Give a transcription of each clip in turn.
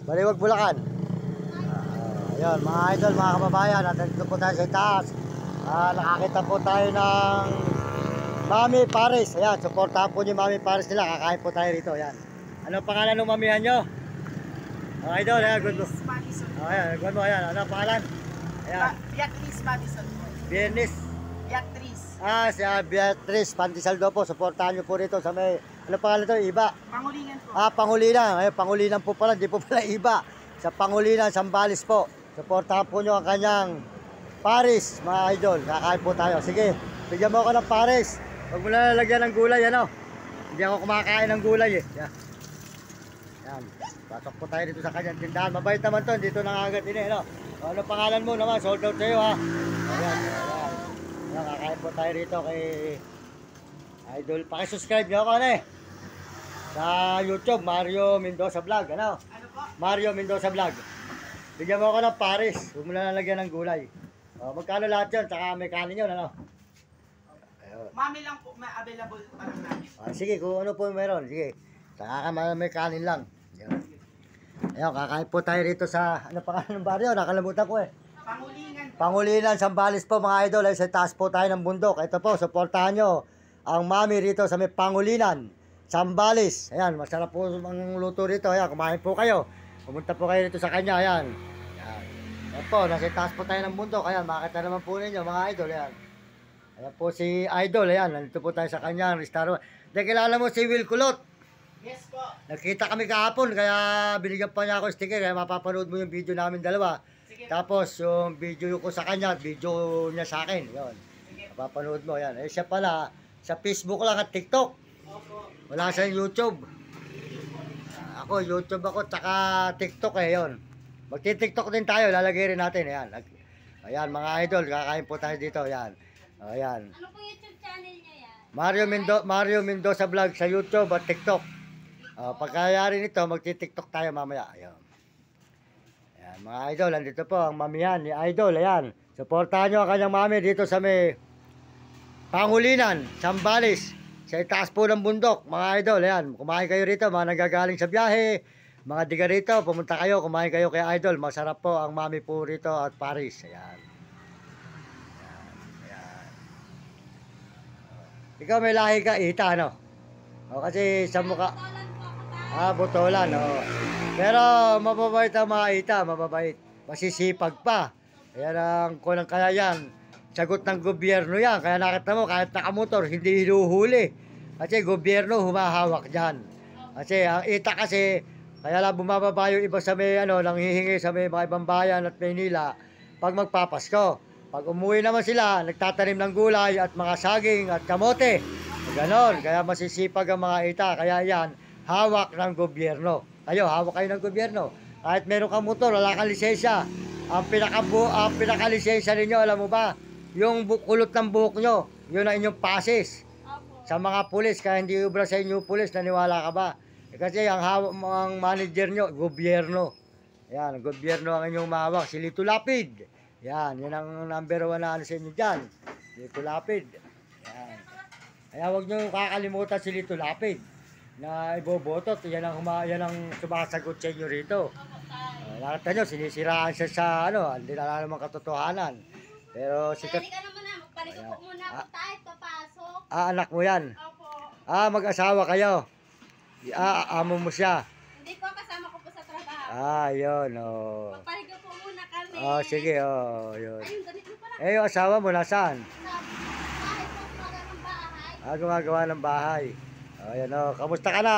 Baliwag, Bulacan. Ayun, mga idol, mga kababayan, nandito po tayo sa itaas. Nakakita po tayo ng Mami Paris. Ayan, supportahan po niyo Mami Paris nila. Kakain po tayo rito. Ayan. Ano pangalan ng mamihan nyo? Mga idol, ayan, good mo. Ayan, good mo, ayan. Ano pangalan? Ayan. Beatrice Madison po. Beatrice. Beatrice. Si Beatrice Pantisaldo po. Supportahan nyo po rito sa may, ano pangalan to? Iba. Pangulingan po. Pangulinan. Ayun, Pangulinan po pala. Hindi po pala Iba. Sa Pangulinan, Sambales po. Supportahan po nyo ang kanyang Paris, mga idol. Kakain po tayo. Sige, bigyan mo ako ng Paris. Huwag mo na lalagyan ng gulay, ano? Hindi ako kumakain ng gulay, eh. Yan. Pasok po tayo dito sa kanyang tindahan. Mabait naman to. Dito nangagat din, eh, no? Ano pangalan mo naman? Sold out sa'yo, ha? Ayan, ayan. Ayan, kakain po tayo rito kay Idol. Pakisubscribe nyo ako, ano, eh? Sa YouTube, Mario Mendoza Vlog, ano? Ano po? Mario Mendoza Vlog. Bigyan mo ako ng Paris. Huwag mo na lalagyan ng gulay. Magkano lahat yun? Tsaka may kanin yun, ano? Ayun. Mami lang po, may available pa lang namin. Sige, kung ano po meron. Sige. Tsaka may kanin lang. Ayun, kakain po tayo rito sa, ano pangalan ng baryo? Nakalimutan ko, eh. Pangulingan. Pangulinan, Sambales po, mga idol. Ay sa taas po tayo ng bundok. Ito po, supportahan nyo ang Mami rito sa may Pangulinan, Sambales. Ayan, masarap po ang luto rito. Ayan, kumain po kayo. Pumunta po kayo rito sa kanya. Ayan. Ayan po, nasa taas po tayo ng bundok. Ayan, makita naman po ninyo, mga idol. Ayan. Ayan po si Idol. Ayan, nandito po tayo sa kanya. Restaurant. Kilala mo si Will Kulot? Yes po. Nakita kami kahapon, kaya binigyan pa niya ako sticker. Kaya mapapanood mo yung video namin dalawa. Sige. Tapos yung video ko sa kanya, video niya sa akin. Yun. Sige. Mapapanood mo. Ayan. Eh siya pala, sa Facebook lang at TikTok. Opo. Wala sa YouTube. Ako, YouTube ako, tsaka TikTok eh, yun. Magti-TikTok din tayo, lalagay rin natin, ayan. Ayan, mga idol, kakain po tayo dito, ayan. Ayan. Ano po YouTube channel niya yan? Mario Mendoza Vlog sa YouTube at TikTok. Pagkayari nito, magti-TikTok tayo mamaya, ayan. Ayan, mga idol, andito po ang mamihan ni Idol, ayan. Supportahan nyo ang kanyang mami dito sa may Pangulinan, Sambales. Sa itaas po ng bundok, mga idol, ayan, kumain kayo rito, mga nagagaling sa biyahe, mga diga rito, pumunta kayo, kumain kayo kay Idol, masarap po ang mami po rito at Paris, ayan. Ayan. Ikaw may lahi ka, Ita, ano? Kasi sa mukha, Tolan po ako tayo. Botolan, Pero mababait ang mga Ita, mababait, masisipag pa, ayan ang kulang kaya yan. Sagot ng gobyerno yan. Kaya nakita mo, kahit nakamotor, hindi hinuhuli. Kasi gobyerno humahawak dyan. Kasi ang Ita kasi, kaya lang bumababa yung iba sa may, nang hihingi sa may mga ibang bayan at Maynila, pag magpapasko. Pag umuwi naman sila, nagtatanim ng gulay at mga saging at kamote. Ganon. Kaya masisipag ang mga Ita. Kaya yan, hawak ng gobyerno. Kayo, hawak kayo ng gobyerno. Kahit meron kang motor, wala kang lisensya. Ang pinakalisensya ninyo, alam mo ba? Yung kulot ng buhok nyo, yun ang inyong pasis sa mga pulis. Kaya hindi ubra sa inyo pulis, naniwala ka ba? Kasi ang manager nyo, gobyerno. Yan, gobyerno ang inyong mahawak. Si Lito Lapid. Yan, yun ang number 1 na sa inyo dyan. Lito Lapid. Yan. Kaya huwag nyo kakalimutan si Lito Lapid na iboboto. Yan ang sumasagot sa inyo rito. Nakita nyo, sinisiraan siya sa hindi na naman katotohanan. Pero sikat. Hindi ka naman na, magpaliko po muna ako tayo, papasok. Anak mo yan. Opo. Mag-asawa kayo. Amo mo siya. Hindi po, kasama ko po sa trabaho. Yun, Magpaliko po muna kami. sige, yun. Ayun, ganit mo pala. Yung asawa mo, nasaan? Sa bahay po, mga ng bahay. Gumagawa ng bahay. Ayan, kamusta ka na?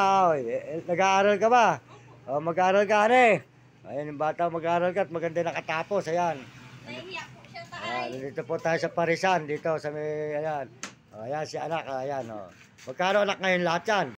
Nag-aaral ka ba? Mag-aaral ka, Ayan, yung bata, mag-aaral ka at maganda nakatapos, ayan. Nahihiyak po siya tayo. Dito po tayo sa Parisan, dito sa may, ayan. Ayan si anak, ayan, Magkano anak ngayon lahat yan?